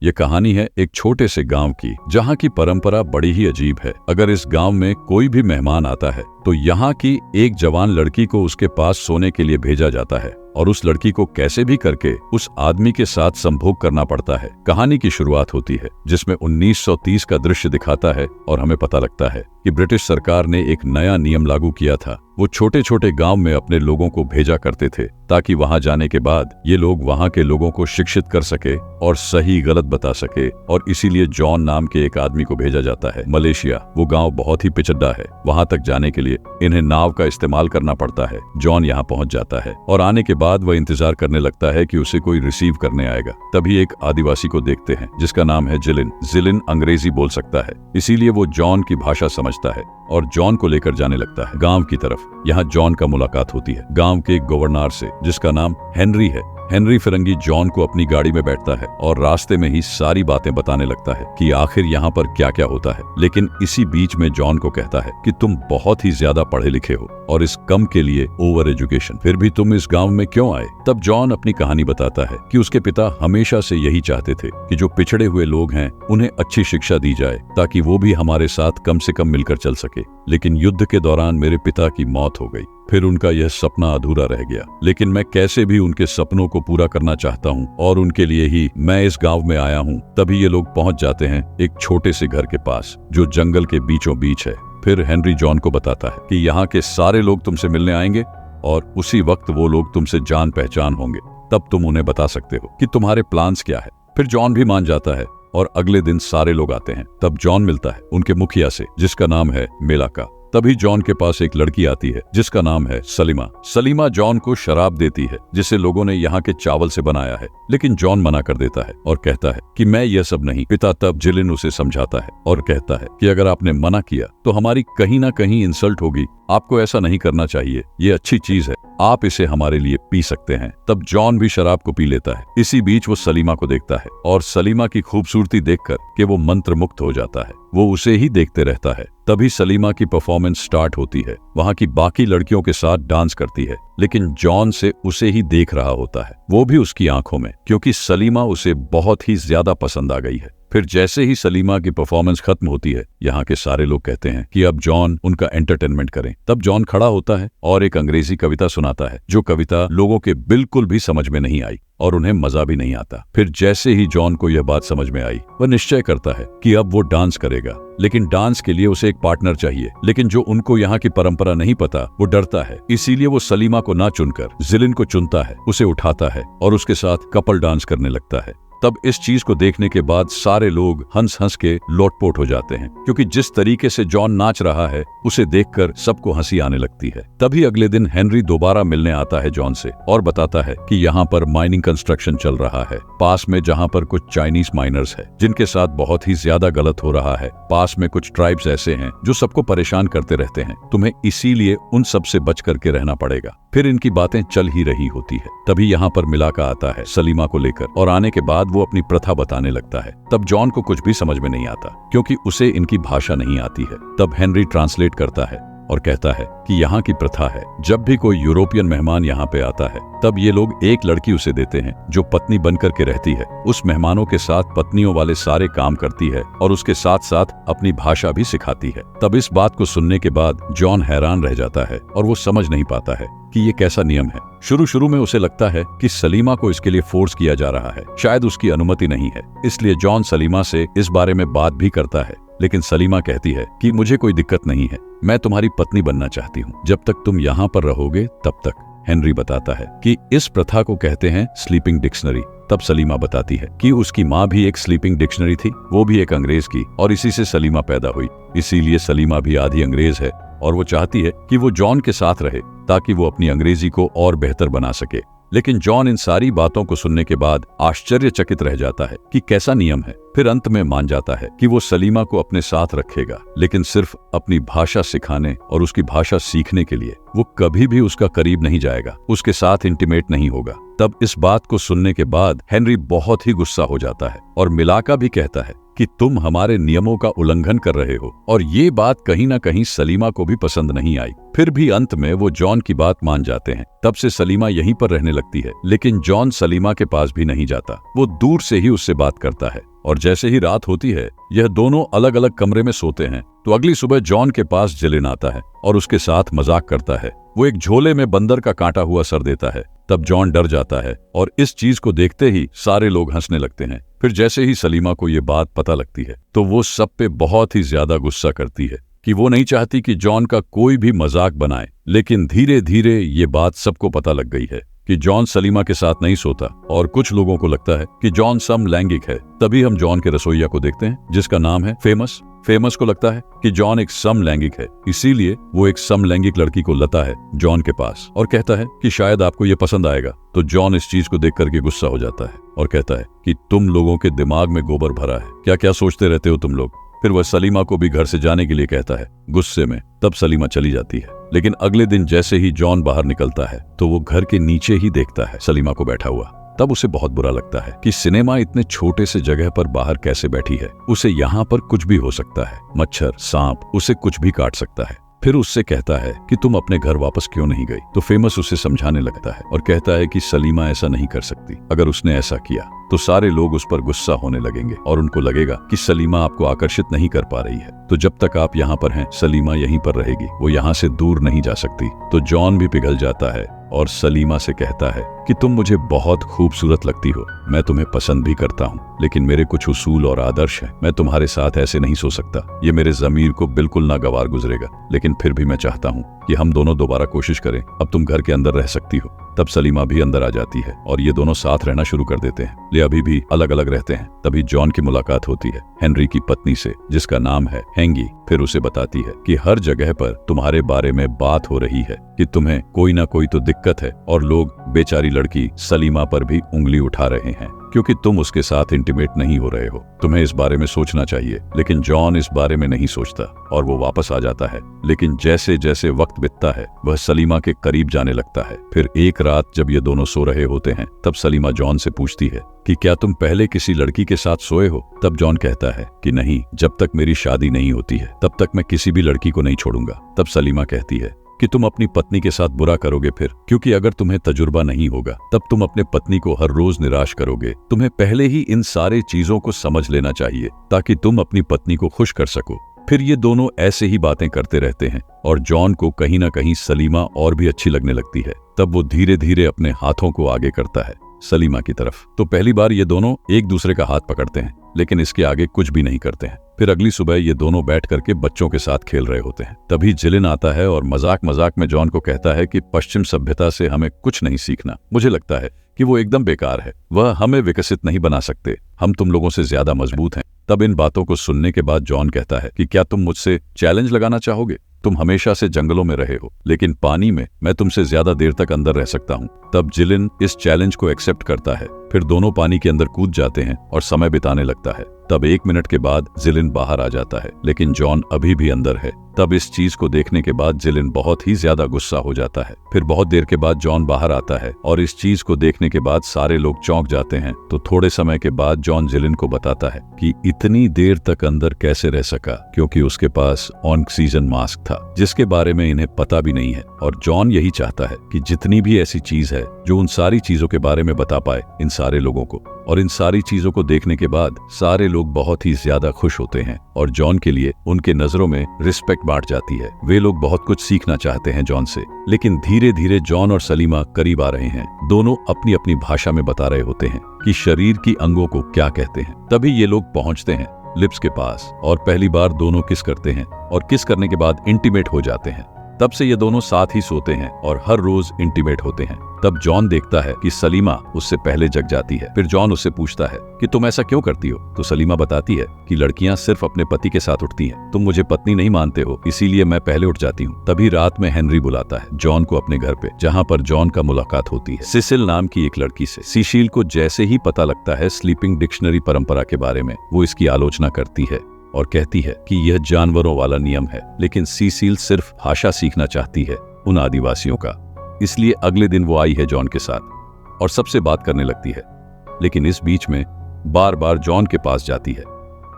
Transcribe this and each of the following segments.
ये कहानी है एक छोटे से गांव की, जहां की परंपरा बड़ी ही अजीब है। अगर इस गांव में कोई भी मेहमान आता है तो यहाँ की एक जवान लड़की को उसके पास सोने के लिए भेजा जाता है और उस लड़की को कैसे भी करके उस आदमी के साथ संभोग करना पड़ता है। कहानी की शुरुआत होती है जिसमें 1930 का दृश्य दिखाता है और हमें पता लगता है कि ब्रिटिश सरकार ने एक नया नियम लागू किया था। वो छोटे छोटे गांव में अपने लोगों को भेजा करते थे ताकि वहां जाने के बाद ये लोग वहां के लोगों को शिक्षित कर सके और सही गलत बता सके, और इसीलिए जॉन नाम के एक आदमी को भेजा जाता है मलेशिया। वो गांव बहुत ही पिछड़ा है, वहां तक जाने के लिए इन्हें नाव का इस्तेमाल करना पड़ता है। जॉन यहाँ पहुंच जाता है और आने के बाद वह इंतजार करने लगता है कि उसे कोई रिसीव करने आएगा। तभी एक आदिवासी को देखते हैं जिसका नाम है जिलिन। जिलिन अंग्रेजी बोल सकता है, इसीलिए वो जॉन की भाषा समझता है और जॉन को लेकर जाने लगता है गांव की तरफ। यहाँ जॉन का मुलाकात होती है गांव के एक गवर्नर से जिसका नाम हेनरी है। हेनरी फिरंगी जॉन को अपनी गाड़ी में बैठता है और रास्ते में ही सारी बातें बताने लगता है कि आखिर यहाँ पर क्या क्या होता है। लेकिन इसी बीच में जॉन को कहता है कि तुम बहुत ही ज्यादा पढ़े लिखे हो और इस कम के लिए ओवर एजुकेशन, फिर भी तुम इस गांव में क्यों आए। तब जॉन अपनी कहानी बताता है कि उसके पिता हमेशा से यही चाहते थे कि जो पिछड़े हुए लोग हैं उन्हें अच्छी शिक्षा दी जाए ताकि वो भी हमारे साथ कम से कम मिलकर चल सके। लेकिन युद्ध के दौरान मेरे पिता की मौत हो गई, फिर उनका यह सपना अधूरा रह गया। लेकिन मैं कैसे भी उनके सपनों को पूरा करना चाहता हूँ और उनके लिए ही मैं इस गांव में आया हूँ। तभी ये लोग पहुंच जाते हैं एक छोटे से घर के पास जो जंगल के बीचों बीच है। फिर हेनरी जॉन को बताता है कि यहाँ के सारे लोग तुमसे मिलने आएंगे और उसी वक्त वो लोग तुमसे जान पहचान होंगे। तब तुम उन्हें बता सकते हो कि तुम्हारे प्लान्स क्या है। फिर जॉन भी मान जाता है और अगले दिन सारे लोग आते हैं। तब जॉन मिलता है उनके मुखिया से जिसका नाम है मेलाका। तभी जॉन के पास एक लड़की आती है जिसका नाम है सलीमा। सलीमा जॉन को शराब देती है जिसे लोगों ने यहाँ के चावल से बनाया है, लेकिन जॉन मना कर देता है और कहता है कि मैं यह सब नहीं पिता। तब जिलिन उसे समझाता है और कहता है कि अगर आपने मना किया तो हमारी कहीं ना कहीं इंसल्ट होगी, आपको ऐसा नहीं करना चाहिए, ये अच्छी चीज है, आप इसे हमारे लिए पी सकते हैं। तब जॉन भी शराब को पी लेता है। इसी बीच वो सलीमा को देखता है और सलीमा की खूबसूरती देखकर कि वो मंत्र मुक्त हो जाता है। वो उसे ही देखते रहता है। तभी सलीमा की परफॉर्मेंस स्टार्ट होती है। वहाँ की बाकी लड़कियों के साथ डांस करती है, लेकिन जॉन से उसे ही देख रहा होता है, वो भी उसकी आंखों में, क्योंकि सलीमा उसे बहुत ही ज्यादा पसंद आ गई है। फिर जैसे ही सलीमा की परफॉर्मेंस खत्म होती है, यहाँ के सारे लोग कहते हैं कि अब जॉन उनका एंटरटेनमेंट करें। तब जॉन खड़ा होता है और एक अंग्रेजी कविता सुनाता है, जो कविता लोगों के बिल्कुल भी समझ में नहीं आई और उन्हें मजा भी नहीं आता। फिर जैसे ही जॉन को यह बात समझ में आई, वह निश्चय करता है कि अब वो डांस करेगा, लेकिन डांस के लिए उसे एक पार्टनर चाहिए। लेकिन जो उनको यहाँ की परंपरा नहीं पता, वो डरता है। इसीलिए वो सलीमा को ना चुनकर जिलिन को चुनता है, उसे उठाता है और उसके साथ कपल डांस करने लगता है। तब इस चीज को देखने के बाद सारे लोग हंस हंस के लोटपोट हो जाते हैं, क्योंकि जिस तरीके से जॉन नाच रहा है उसे देखकर सबको हंसी आने लगती है। तभी अगले दिन हेनरी दोबारा मिलने आता है जॉन से और बताता है कि यहाँ पर माइनिंग कंस्ट्रक्शन चल रहा है पास में, जहाँ पर कुछ चाइनीज माइनर्स है जिनके साथ बहुत ही ज्यादा गलत हो रहा है। पास में कुछ ट्राइब्स ऐसे हैं जो सबको परेशान करते रहते हैं, तुम्हें इसीलिए उन सब से बच करके रहना पड़ेगा। फिर इनकी बातें चल ही रही होती है। तभी यहाँ पर मिलाका आता है सलीमा को लेकर और आने के बाद वो अपनी प्रथा बताने लगता है। तब जॉन को कुछ भी समझ में नहीं आता क्योंकि उसे इनकी भाषा नहीं आती है। तब हेनरी ट्रांसलेट करता है और कहता है कि यहाँ की प्रथा है, जब भी कोई यूरोपियन मेहमान यहाँ पे आता है तब ये लोग एक लड़की उसे देते हैं जो पत्नी बन करके रहती है। उस मेहमानों के साथ पत्नियों वाले सारे काम करती है और उसके साथ साथ अपनी भाषा भी सिखाती है। तब इस बात को सुनने के बाद जॉन हैरान रह जाता है और वो समझ नहीं पाता है कि ये कैसा नियम है। शुरू में उसे लगता है कि सलीमा को इसके लिए फोर्स किया जा रहा है, शायद उसकी अनुमति नहीं है। इसलिए जॉन सलीमा से इस बारे में बात भी करता है, लेकिन सलीमा कहती है कि मुझे कोई दिक्कत नहीं है, मैं तुम्हारी पत्नी बनना चाहती हूँ, जब तक तुम यहाँ पर रहोगे तब तक। हेनरी बताता है कि इस प्रथा को कहते हैं स्लीपिंग डिक्शनरी। तब सलीमा बताती है कि उसकी माँ भी एक स्लीपिंग डिक्शनरी थी, वो भी एक अंग्रेज की, और इसी से सलीमा पैदा हुई। इसीलिए सलीमा भी आधी अंग्रेज है और वो चाहती है कि वो जॉन के साथ रहे ताकि वो अपनी अंग्रेजी को और बेहतर बना सके। लेकिन जॉन इन सारी बातों को सुनने के बाद आश्चर्यचकित रह जाता है कि कैसा नियम है। फिर अंत में मान जाता है कि वो सलीमा को अपने साथ रखेगा, लेकिन सिर्फ अपनी भाषा सिखाने और उसकी भाषा सीखने के लिए। वो कभी भी उसका करीब नहीं जाएगा, उसके साथ इंटीमेट नहीं होगा। तब इस बात को सुनने के बाद हेनरी बहुत ही गुस्सा हो जाता है और मिलाका भी कहता है कि तुम हमारे नियमों का उल्लंघन कर रहे हो, और ये बात कहीं ना कहीं सलीमा को भी पसंद नहीं आई। फिर भी अंत में वो जॉन की बात मान जाते हैं। तब से सलीमा यहीं पर रहने लगती है, लेकिन जॉन सलीमा के पास भी नहीं जाता, वो दूर से ही उससे बात करता है। और जैसे ही रात होती है यह दोनों अलग अलग कमरे में सोते हैं तो अगली सुबह जॉन के पास जिलिन आता है और उसके साथ मजाक करता है। वो एक झोले में बंदर का काटा हुआ सर देता है। तब जॉन डर जाता है और इस चीज को देखते ही सारे लोग हंसने लगते हैं। फिर जैसे ही सलीमा को ये बात पता लगती है तो वो सब पे बहुत ही ज्यादा गुस्सा करती है कि वो नहीं चाहती कि जॉन का कोई भी मजाक बनाए। लेकिन धीरे धीरे ये बात सबको पता लग गई है कि जॉन सलीमा के साथ नहीं सोता और कुछ लोगों को लगता है कि जॉन समलैंगिक है। तभी हम जॉन के रसोइया को देखते हैं जिसका नाम है फेमस। फेमस को लगता है कि जॉन एक समलैंगिक है, इसीलिए वो एक समलैंगिक लड़की को लाता है जॉन के पास और कहता है कि शायद आपको ये पसंद आएगा। तो जॉन इस चीज को देख करके गुस्सा हो जाता है और कहता है कि तुम लोगों के दिमाग में गोबर भरा है, क्या क्या सोचते रहते हो तुम लोग। फिर वह सलीमा को भी घर से जाने के लिए कहता है गुस्से में। तब सलीमा चली जाती है। लेकिन अगले दिन जैसे ही जॉन बाहर निकलता है तो वो घर के नीचे ही देखता है सलीमा को बैठा हुआ। तब उसे बहुत बुरा लगता है कि सिनेमा इतने छोटे से जगह पर बाहर कैसे बैठी है। उसे यहाँ पर कुछ भी हो सकता है, मच्छर, सांप, उसे कुछ भी काट सकता है। फिर उससे कहता है कि तुम अपने घर वापस क्यों नहीं गई। तो फेमस उसे समझाने लगता है और कहता है कि सलीमा ऐसा नहीं कर सकती। अगर उसने ऐसा किया तो सारे लोग उस पर गुस्सा होने लगेंगे और उनको लगेगा कि सलीमा आपको आकर्षित नहीं कर पा रही है। तो जब तक आप यहाँ पर हैं सलीमा यहीं पर रहेगी, वो यहाँ से दूर नहीं जा सकती। तो जॉन भी पिघल जाता है और सलीमा से कहता है कि तुम मुझे बहुत खूबसूरत लगती हो, मैं तुम्हें पसंद भी करता हूँ, लेकिन मेरे कुछ उसूल और आदर्श हैं। मैं तुम्हारे साथ ऐसे नहीं सो सकता, ये मेरे ज़मीर को बिल्कुल नागवार गुजरेगा। लेकिन फिर भी मैं चाहता हूँ कि हम दोनों दोबारा कोशिश करें। अब तुम घर के अंदर रह सकती हो। तब सलीमा भी अंदर आ जाती है और ये दोनों साथ रहना शुरू कर देते हैं। ले अभी भी अलग अलग रहते हैं। तभी जॉन की मुलाकात होती है हेनरी की पत्नी से जिसका नाम है हैंगी। फिर उसे बताती है कि हर जगह पर तुम्हारे बारे में बात हो रही है कि तुम्हें कोई ना कोई तो दिक्कत है और लोग बेचारी लड़की सलीमा पर भी उंगली उठा रहे हैं क्योंकि तुम उसके साथ इंटीमेट नहीं हो रहे हो। तुम्हें इस बारे में सोचना चाहिए। लेकिन जॉन इस बारे में नहीं सोचता और वो वापस आ जाता है। लेकिन जैसे जैसे वक्त बीतता है वह सलीमा के करीब जाने लगता है। फिर एक रात जब ये दोनों सो रहे होते हैं तब सलीमा जॉन से पूछती है कि क्या तुम पहले किसी लड़की के साथ सोए हो। तब जॉन कहता है कि नहीं, जब तक मेरी शादी नहीं होती है तब तक मैं किसी भी लड़की को नहीं छोड़ूंगा। तब सलीमा कहती है कि तुम अपनी पत्नी के साथ बुरा करोगे फिर, क्योंकि अगर तुम्हें तजुर्बा नहीं होगा तब तुम अपने पत्नी को हर रोज निराश करोगे। तुम्हें पहले ही इन सारे चीजों को समझ लेना चाहिए ताकि तुम अपनी पत्नी को खुश कर सको। फिर ये दोनों ऐसे ही बातें करते रहते हैं और जॉन को कहीं ना कहीं सलीमा और भी अच्छी लगने लगती है। तब वो धीरे धीरे अपने हाथों को आगे करता है सलीमा की तरफ। तो पहली बार ये दोनों एक दूसरे का हाथ पकड़ते हैं लेकिन इसके आगे कुछ भी नहीं करते हैं। फिर अगली सुबह ये दोनों बैठ करके बच्चों के साथ खेल रहे होते हैं। तभी जिलिन आता है और मजाक मजाक में जॉन को कहता है कि पश्चिम सभ्यता से हमें कुछ नहीं सीखना। मुझे लगता है कि वो एकदम बेकार है, वह हमें विकसित नहीं बना सकते, हम तुम लोगों से ज्यादा मजबूत हैं। तब इन बातों को सुनने के बाद जॉन कहता है कि क्या तुम मुझसे चैलेंज लगाना चाहोगे। तुम हमेशा से जंगलों में रहे हो लेकिन पानी में मैं तुमसे ज्यादा देर तक अंदर रह सकता हूँ। तब जिलिन इस चैलेंज को एक्सेप्ट करता है। फिर दोनों पानी के अंदर कूद जाते हैं और समय बिताने लगता है। तब 1 मिनट के बाद जिलिन बाहर आ जाता है लेकिन जॉन अभी भी अंदर है। तब इस चीज को देखने के बाद जिलिन बहुत ही ज्यादा गुस्सा हो जाता है। फिर बहुत देर के बाद जॉन बाहर आता है और इस चीज को देखने के बाद सारे लोग चौंक जाते हैं। तो थोड़े समय के बाद जॉन जिलिन को बताता है कि इतनी देर तक अंदर कैसे रह सका, क्योंकि उसके पास ऑक्सीजन मास्क था जिसके बारे में इन्हें पता भी नहीं है। और जॉन यही चाहता है कि जितनी भी ऐसी चीज है जो उन सारी चीजों के बारे में बता पाए इन सारे लोगों को। और इन सारी चीजों को देखने के बाद सारे लोग बहुत ही ज्यादा खुश होते हैं और जॉन के लिए उनके नजरों में रिस्पेक्ट बांट जाती है। वे लोग बहुत कुछ सीखना चाहते हैं जॉन से। लेकिन धीरे धीरे जॉन और सलीमा करीब आ रहे हैं। दोनों अपनी अपनी भाषा में बता रहे होते हैं कि शरीर की अंगों को क्या कहते हैं। तभी ये लोग पहुंचते हैं लिप्स के पास और पहली बार दोनों किस करते हैं और किस करने के बाद इंटीमेट हो जाते हैं। तब से ये दोनों साथ ही सोते हैं और हर रोज इंटीमेट होते हैं। तब जॉन देखता है कि सलीमा उससे पहले जग जाती है। फिर जॉन उससे पूछता है कि तुम ऐसा क्यों करती हो। तो सलीमा बताती है कि लड़कियां सिर्फ अपने पति के साथ उठती हैं, तुम मुझे पत्नी नहीं मानते हो इसीलिए मैं पहले उठ जाती हूँ। तभी रात में हेनरी बुलाता है जॉन को अपने घर पे, जहाँ पर जॉन का मुलाकात होती है सिसिल नाम की एक लड़की से। सीशील को जैसे ही पता लगता है स्लीपिंग डिक्शनरी परंपरा के बारे में, वो इसकी आलोचना करती है और कहती है कि यह जानवरों वाला नियम है। लेकिन सीसील सिर्फ भाषा सीखना चाहती है उन आदिवासियों का, इसलिए अगले दिन वो आई है जॉन के साथ और सबसे बात करने लगती है। लेकिन इस बीच में बार बार जॉन के पास जाती है।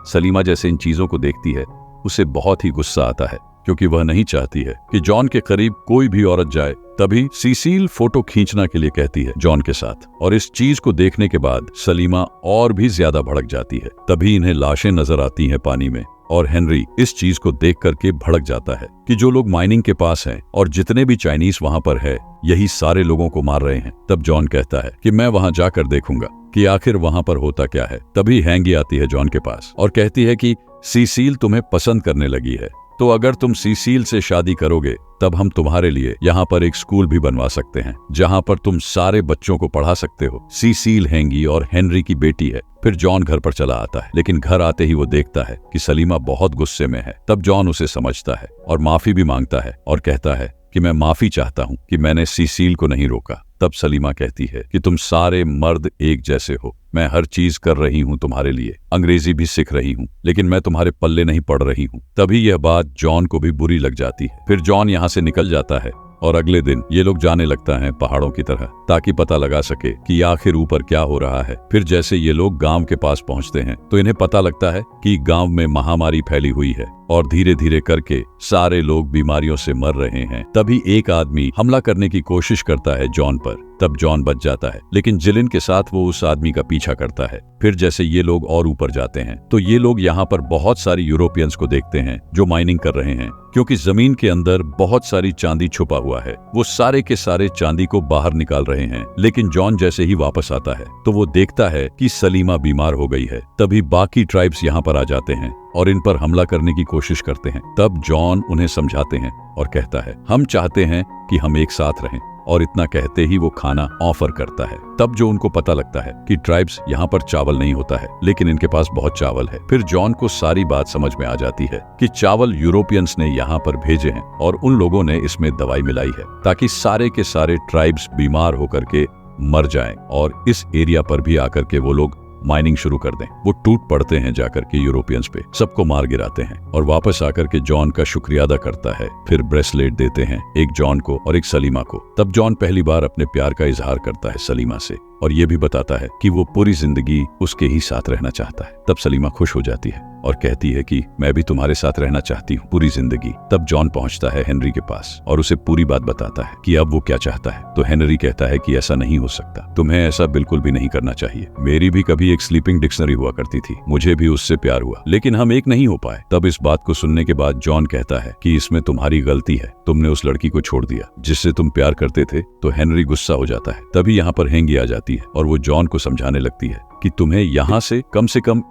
सलीमा जैसे इन चीजों को देखती है उसे बहुत ही गुस्सा आता है, क्योंकि वह नहीं चाहती है कि जॉन के करीब कोई भी औरत जाए तभी सीसील फोटो खींचना के लिए कहती है जॉन के साथ, और इस चीज को देखने के बाद सलीमा और भी ज्यादा भड़क जाती है। तभी इन्हें लाशें नजर आती हैं पानी में, और हेनरी इस चीज को देख करके भड़क जाता है कि जो लोग माइनिंग के पास हैं और जितने भी चाइनीज वहां पर है, यही सारे लोगों को मार रहे हैं। तब जॉन कहता है कि मैं वहां जाकर देखूंगा कि आखिर वहां पर होता क्या है। तभी हैंगी आती है जॉन के पास और कहती है कि सीसील तुम्हें पसंद करने लगी है, तो अगर तुम सीसील से शादी करोगे तब हम तुम्हारे लिए यहाँ पर एक स्कूल भी बनवा सकते हैं जहाँ पर तुम सारे बच्चों को पढ़ा सकते हो। सीसील हैंगी और हेनरी की बेटी है। फिर जॉन घर पर चला आता है, लेकिन घर आते ही वो देखता है कि सलीमा बहुत गुस्से में है। तब जॉन उसे समझता है और माफी भी मांगता है और कहता है कि मैं माफी चाहता हूँ कि मैंने सीसील को नहीं रोका। तब सलीमा कहती है कि तुम सारे मर्द एक जैसे हो, मैं हर चीज कर रही हूँ तुम्हारे लिए, अंग्रेजी भी सीख रही हूँ, लेकिन मैं तुम्हारे पल्ले नहीं पड़ रही हूँ। तभी यह बात जॉन को भी बुरी लग जाती है। फिर जॉन यहाँ से निकल जाता है और अगले दिन ये लोग जाने लगता है पहाड़ों की तरह, ताकि पता लगा सके कि आखिर ऊपर क्या हो रहा है। फिर जैसे ये लोग गांव के पास पहुंचते हैं तो इन्हें पता लगता है कि गांव में महामारी फैली हुई है और धीरे धीरे करके सारे लोग बीमारियों से मर रहे हैं। तभी एक आदमी हमला करने की कोशिश करता है जॉन पर। तब जॉन बच जाता है, लेकिन जिलिन के साथ वो उस आदमी का पीछा करता है। फिर जैसे ये लोग और ऊपर जाते हैं तो ये लोग यहाँ पर बहुत सारी यूरोपियंस को देखते हैं जो माइनिंग कर रहे हैं, क्योंकि जमीन के अंदर बहुत सारी चांदी छुपा हुआ है। वो सारे के सारे चांदी को बाहर निकाल रहे हैं, लेकिन जॉन जैसे ही वापस आता है तो वो देखता है कि सलीमा बीमार हो गई है। तभी बाकी ट्राइब्स यहाँ पर आ जाते हैं और इन पर हमला करने की कोशिश करते हैं। तब जॉन उन्हें समझाते हैं और कहता है हम चाहते हैं कि हम एक साथ रहें, और इतना कहते ही वो खाना ऑफर करता है। तब जो उनको पता लगता है कि ट्राइब्स यहाँ पर चावल नहीं होता है, लेकिन इनके पास बहुत चावल है। फिर जॉन को सारी बात समझ में आ जाती है कि चावल यूरोपियंस ने यहाँ पर भेजे हैं और उन लोगों ने इसमें दवाई मिलाई है ताकि सारे के सारे ट्राइब्स बीमार होकर के मर जाएं और इस एरिया पर भी आकर के वो लोग माइनिंग शुरू कर दें। वो टूट पड़ते हैं जाकर के यूरोपियंस पे, सबको मार गिराते हैं और वापस आकर के जॉन का शुक्रिया अदा करता है। फिर ब्रेसलेट देते हैं, एक जॉन को और एक सलीमा को। तब जॉन पहली बार अपने प्यार का इजहार करता है सलीमा से और ये भी बताता है कि वो पूरी जिंदगी उसके ही साथ रहना चाहता है। तब सलीमा खुश हो जाती है और कहती है कि मैं भी तुम्हारे साथ रहना चाहती हूँ पूरी जिंदगी। तब जॉन पहुंचता है हेनरी के पास और उसे पूरी बात बताता है कि अब वो क्या चाहता है। तो हेनरी कहता है कि ऐसा नहीं हो सकता, तुम्हें ऐसा बिल्कुल भी नहीं करना चाहिए। मेरी भी कभी एक स्लीपिंग डिक्शनरी हुआ करती थी, मुझे भी उससे प्यार हुआ, लेकिन हम एक नहीं हो पाए। तब इस बात को सुनने के बाद जॉन कहता है कि इसमें तुम्हारी गलती है, तुमने उस लड़की को छोड़ दिया जिससे तुम प्यार करते थे। तो हेनरी गुस्सा हो जाता है। तभी यहाँ पर हैंगी आ जाती है और वो जॉन को समझाने लगती है कि तुम्हें यहाँ से कम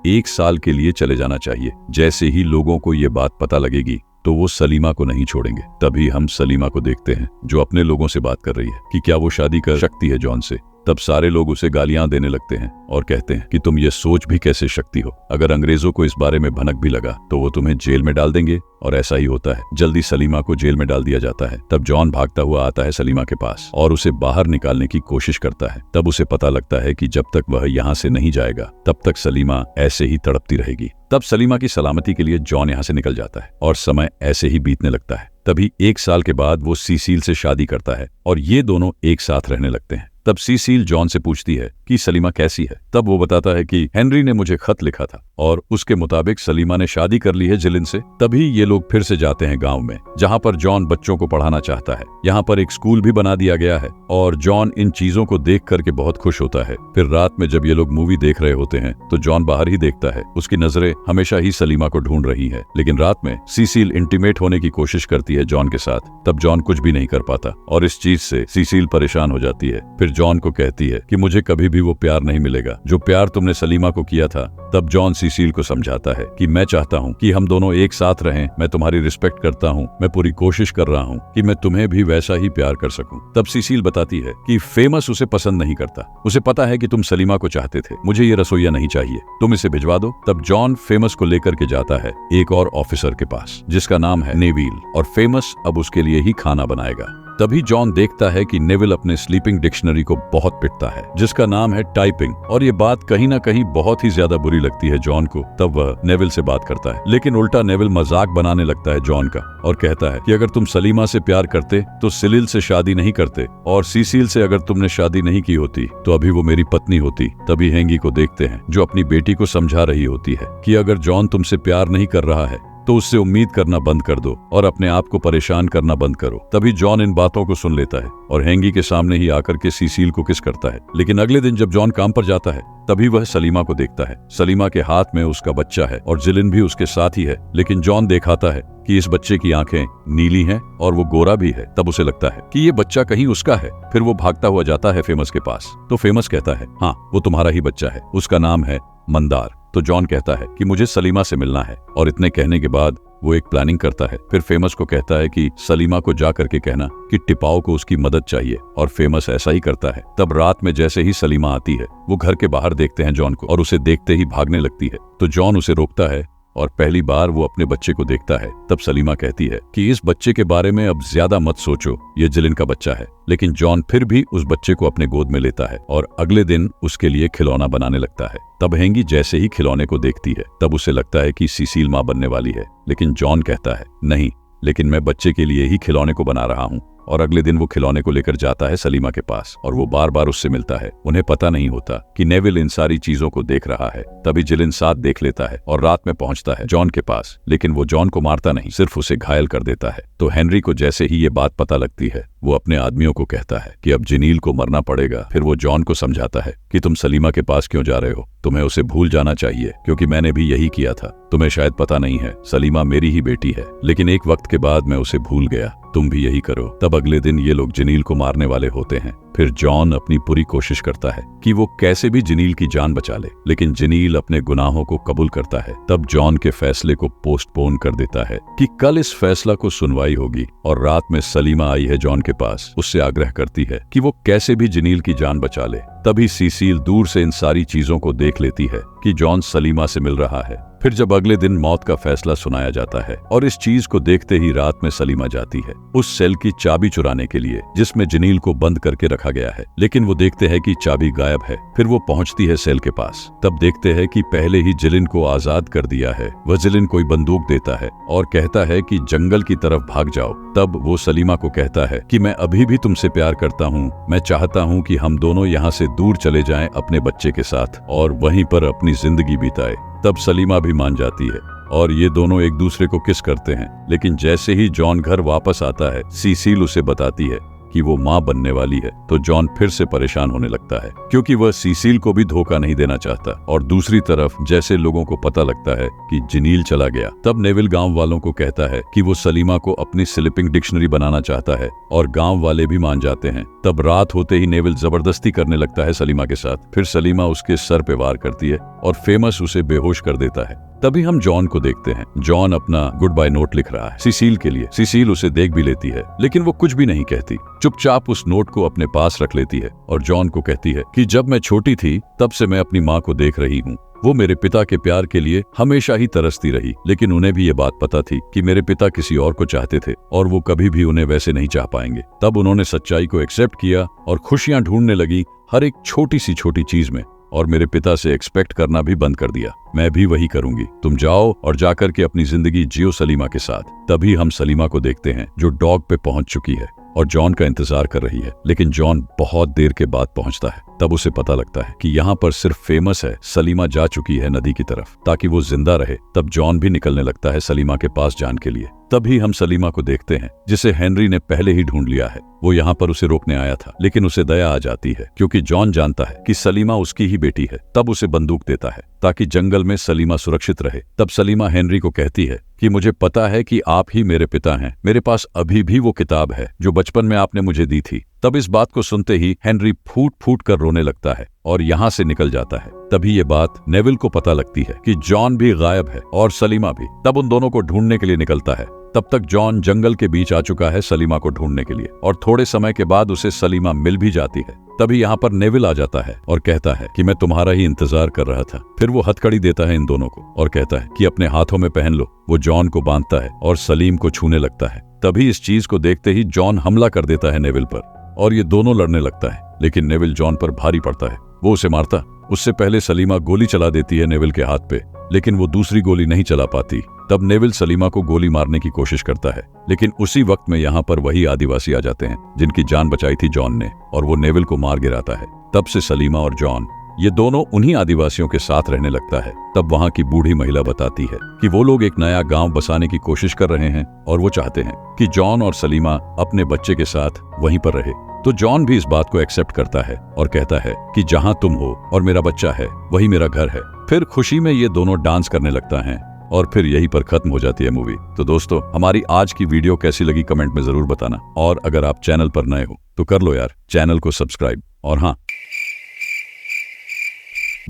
1 साल के लिए चले जाना चाहिए। जैसे ही लोगों को ये बात पता लगेगी तो वो सलीमा को नहीं छोड़ेंगे। तभी हम सलीमा को देखते हैं जो अपने लोगों से बात कर रही है कि क्या वो शादी कर सकती है जॉन से। तब सारे लोग उसे गालियां देने लगते हैं और कहते हैं कि तुम ये सोच भी कैसे सकती हो, अगर अंग्रेजों को इस बारे में भनक भी लगा तो वो तुम्हें जेल में डाल देंगे। और ऐसा ही होता है, जल्दी सलीमा को जेल में डाल दिया जाता है। तब जॉन भागता हुआ आता है सलीमा के पास और उसे बाहर निकालने की कोशिश करता है। तब उसे पता लगता है कि जब तक वह यहाँ से नहीं जाएगा तब तक सलीमा ऐसे ही तड़पती रहेगी। तब सलीमा की सलामती के लिए जॉन यहाँ से निकल जाता है और समय ऐसे ही बीतने लगता है। तभी 1 साल के बाद वो सीसील से शादी करता है और ये दोनों एक साथ रहने लगते हैं। तब सीसील जॉन से पूछती है कि सलीमा कैसी है। तब वो बताता है कि हेनरी ने मुझे खत लिखा था और उसके मुताबिक सलीमा ने शादी कर ली है जिलिन से। तभी ये लोग फिर से जाते हैं गांव में, जहां पर जॉन बच्चों को पढ़ाना चाहता है। यहाँ पर एक स्कूल भी बना दिया गया है और जॉन इन चीजों को देख करके बहुत खुश होता है। फिर रात में जब ये लोग मूवी देख रहे होते हैं तो जॉन बाहर ही देखता है, उसकी नजरें हमेशा ही सलीमा को ढूंढ रही है। लेकिन रात में सीसील इंटीमेट होने की कोशिश करती है जॉन के साथ। तब जॉन कुछ भी नहीं कर पाता और इस चीज से सीसील परेशान हो जाती है। फिर जॉन को कहती है कि मुझे कभी भी वो प्यार नहीं मिलेगा जो प्यार तुमने सलीमा को किया था। तब जॉन सीसील को समझाता है कि मैं चाहता हूँ कि हम दोनों एक साथ रहें, मैं तुम्हारी रिस्पेक्ट करता हूँ, मैं पूरी कोशिश कर रहा हूँ कि मैं तुम्हें भी वैसा ही प्यार कर सकूं। तब सीसील बताती है कि फेमस उसे पसंद नहीं करता, उसे पता है कि तुम सलीमा को चाहते थे, मुझे ये रसोइया नहीं चाहिए, तुम इसे भिजवा दो। तब जॉन फेमस को लेकर के जाता है एक और ऑफिसर के पास जिसका नाम है नेविल, और फेमस अब उसके लिए ही खाना बनाएगा। तभी जॉन देखता है कि नेविल अपने स्लीपिंग डिक्शनरी को बहुत पिटता है जिसका नाम है टाइपिंग, और ये बात कहीं ना कहीं बहुत ही ज्यादा बुरी लगती है जॉन को। तब वह नेविल से बात करता है, लेकिन उल्टा नेविल मजाक बनाने लगता है जॉन का और कहता है कि अगर तुम सलीमा से प्यार करते तो सिलिल से शादी नहीं करते, और सीसील से अगर तुमने शादी नहीं की होती तो अभी वो मेरी पत्नी होती। तभी हैंगी को देखते हैं जो अपनी बेटी को समझा रही होती है कि अगर जॉन तुमसे प्यार नहीं कर रहा है तो उससे उम्मीद करना बंद कर दो और अपने आप को परेशान करना बंद करो। तभी जॉन इन बातों को सुन लेता है और हैंगी के सामने ही आकर के सीसील को किस करता है। लेकिन अगले दिन जब जॉन काम पर जाता है तभी वह सलीमा को देखता है। सलीमा के हाथ में उसका बच्चा है और जिलिन भी उसके साथ ही है। लेकिन जॉन दिखाता है कि इस बच्चे की आंखें नीली हैं और वो गोरा भी है। तब उसे लगता है कि ये बच्चा कहीं उसका है। फिर वो भागता हुआ जाता है फेमस के पास। तो फेमस कहता है, हाँ वो तुम्हारा ही बच्चा है, उसका नाम है मंदार। तो जॉन कहता है कि मुझे सलीमा से मिलना है और इतने कहने के बाद वो एक प्लानिंग करता है। फिर फेमस को कहता है कि सलीमा को जा करके कहना कि टिपाओ को उसकी मदद चाहिए और फेमस ऐसा ही करता है। तब रात में जैसे ही सलीमा आती है वो घर के बाहर देखते हैं जॉन को और उसे देखते ही भागने लगती है। तो जॉन उसे रोकता है और पहली बार वो अपने बच्चे को देखता है। तब सलीमा कहती है कि इस बच्चे के बारे में अब ज्यादा मत सोचो, ये जिलिन का बच्चा है। लेकिन जॉन फिर भी उस बच्चे को अपने गोद में लेता है और अगले दिन उसके लिए खिलौना बनाने लगता है। तब हैंगी जैसे ही खिलौने को देखती है तब उसे लगता है कि सीसील माँ बनने वाली है। लेकिन जॉन कहता है, नहीं, लेकिन मैं बच्चे के लिए ही खिलौने को बना रहा हूँ। और अगले दिन वो खिलौने को लेकर जाता है सलीमा के पास और वो बार बार उससे मिलता है। उन्हें पता नहीं होता कि नेविल इन सारी चीजों को देख रहा है। तभी जिलिन साथ देख लेता है और रात में पहुंचता है जॉन के पास। लेकिन वो जॉन को मारता नहीं, सिर्फ उसे घायल कर देता है। तो हेनरी को जैसे ही ये बात पता लगती है वो अपने आदमियों को कहता है कि अब जिनील को मरना पड़ेगा। फिर वो जॉन को समझाता है कि तुम सलीमा के पास क्यों जा रहे हो, तुम्हें उसे भूल जाना चाहिए क्योंकि मैंने भी यही किया था। तुम्हें शायद पता नहीं है, सलीमा मेरी ही बेटी है, लेकिन एक वक्त के बाद मैं उसे भूल गया, तुम भी यही करो। तब अगले दिन ये लोग जिनील को मारने वाले होते हैं। फिर जॉन अपनी पूरी कोशिश करता है कि वो कैसे भी जिनील की जान बचा ले, लेकिन जिनील अपने गुनाहों को कबूल करता है। तब जॉन के फैसले को पोस्टपोन कर देता है कि कल इस फैसला को सुनवाई होगी। और रात में सलीमा आई है जॉन के पास, उससे आग्रह करती है कि वो कैसे भी जिनील की जान बचा ले। तभी सीसील दूर से इन सारी चीजों को देख लेती है कि जॉन सलीमा से मिल रहा है। फिर जब अगले दिन मौत का फैसला सुनाया जाता है और इस चीज को देखते ही रात में सलीमा जाती है उस सेल की चाबी चुराने के लिए जिसमें जिनील को बंद करके रखा गया है। लेकिन वो देखते हैं कि चाबी गायब है। फिर वो पहुंचती है सेल के पास। तब देखते हैं कि पहले ही जिलिन को आजाद कर दिया है। वह जिलिन कोई बंदूक देता है और कहता है कि जंगल की तरफ भाग जाओ। तब वो सलीमा को कहता है कि मैं अभी भी तुमसे प्यार करता हूँ, मैं चाहता हूँ कि हम दोनों यहाँ से दूर चले जाएं अपने बच्चे के साथ और वहीं पर अपनी जिंदगी बिताए। तब सलीमा भी मान जाती है और ये दोनों एक दूसरे को किस करते हैं। लेकिन जैसे ही जॉन घर वापस आता है सीसील उसे बताती है कि वो माँ बनने वाली है। तो जॉन फिर से परेशान होने लगता है क्योंकि वह सीसील को भी धोखा नहीं देना चाहता। और दूसरी तरफ जैसे लोगों को पता लगता है कि जिनील चला गया तब नेविल गांव वालों को कहता है कि वो सलीमा को अपनी स्लिपिंग डिक्शनरी बनाना चाहता है और गांव वाले भी मान जाते हैं। तब रात होते ही नेविल जबरदस्ती करने लगता है सलीमा के साथ। फिर सलीमा उसके सर पे वार करती है और फेमस उसे बेहोश कर देता है। तभी हम जॉन को देखते हैं। जॉन अपना गुड बाय नोट लिख रहा है सीसील के लिए। सीसील उसे देख भी लेती है लेकिन वो कुछ भी नहीं कहती, चुपचाप उस नोट को अपने पास रख लेती है और जॉन को कहती है कि जब मैं छोटी थी तब से मैं अपनी माँ को देख रही हूँ। वो मेरे पिता के प्यार के लिए हमेशा ही तरसती रही, लेकिन उन्हें भी ये बात पता थी कि मेरे पिता किसी और को चाहते थे और वो कभी भी उन्हें वैसे नहीं चाह पाएंगे। तब उन्होंने सच्चाई को एक्सेप्ट किया और खुशियां ढूंढने लगी हर एक छोटी सी छोटी चीज में और मेरे पिता से एक्सपेक्ट करना भी बंद कर दिया। मैं भी वही करूंगी, तुम जाओ और जाकर के अपनी जिंदगी जियो सलीमा के साथ। तभी हम सलीमा को देखते हैं जो डॉग पे पहुंच चुकी है और जॉन का इंतजार कर रही है। लेकिन जॉन बहुत देर के बाद पहुंचता है। तब उसे पता लगता है कि यहाँ पर सिर्फ फेमस है, सलीमा जा चुकी है नदी की तरफ ताकि वो जिंदा रहे। तब जॉन भी निकलने लगता है सलीमा के पास जाने के लिए। तभी हम सलीमा को देखते हैं जिसे हेनरी ने पहले ही ढूंढ लिया है। वो यहाँ पर उसे रोकने आया था लेकिन उसे दया आ जाती है क्योंकि जॉन जानता है कि सलीमा उसकी ही बेटी है। तब उसे बंदूक देता है ताकि जंगल में सलीमा सुरक्षित रहे। तब सलीमा हेनरी को कहती है कि मुझे पता है कि आप ही मेरे पिता हैं, मेरे पास अभी भी वो किताब है जो बचपन में आपने मुझे दी थी। तब इस बात को सुनते ही हेनरी फूट फूट कर रोने लगता है और यहाँ से निकल जाता है। तभी ये बात नेविल को पता लगती है कि जॉन भी गायब है और सलीमा भी। तब उन दोनों को ढूंढने के लिए निकलता है। तब तक जॉन जंगल के बीच आ चुका है सलीमा को ढूंढने के लिए और थोड़े समय के बाद उसे सलीमा मिल भी जाती है। तभी यहाँ पर नेविल आ जाता है और कहता है कि मैं तुम्हारा ही इंतजार कर रहा था। फिर वो हथकड़ी देता है इन दोनों को और कहता है कि अपने हाथों में पहन लो। वो जॉन को बांधता है और सलीम को छूने लगता है। तभी इस चीज को देखते ही जॉन हमला कर देता है नेविल पर और ये दोनों लड़ने लगता है। लेकिन नेविल जॉन पर भारी पड़ता है, वो उसे मारता। उससे पहले सलीमा गोली चला देती है नेविल के हाथ पे, लेकिन वो दूसरी गोली नहीं चला पाती। तब नेविल सलीमा को गोली मारने की कोशिश करता है लेकिन उसी वक्त में यहाँ पर वही आदिवासी आ जाते हैं जिनकी जान बचाई थी जॉन ने और वो नेविल को मार गिराता है। तब से सलीमा और जॉन ये दोनों उन्हीं आदिवासियों के साथ रहने लगता है। तब वहाँ की बूढ़ी महिला बताती है कि वो लोग एक नया गांव बसाने की कोशिश कर रहे हैं और वो चाहते हैं कि जॉन और सलीमा अपने बच्चे के साथ वहीं पर रहे। तो जॉन भी इस बात को एक्सेप्ट करता है और कहता है कि जहां तुम हो और मेरा बच्चा है वही मेरा घर है। फिर खुशी में ये दोनों डांस करने लगता है और फिर यहीं पर खत्म हो जाती है मूवी। तो दोस्तों, हमारी आज की वीडियो कैसी लगी कमेंट में जरूर बताना, और अगर आप चैनल पर नए हो तो कर लो यार चैनल को सब्सक्राइब, और हाँ,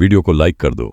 वीडियो को लाइक कर दो।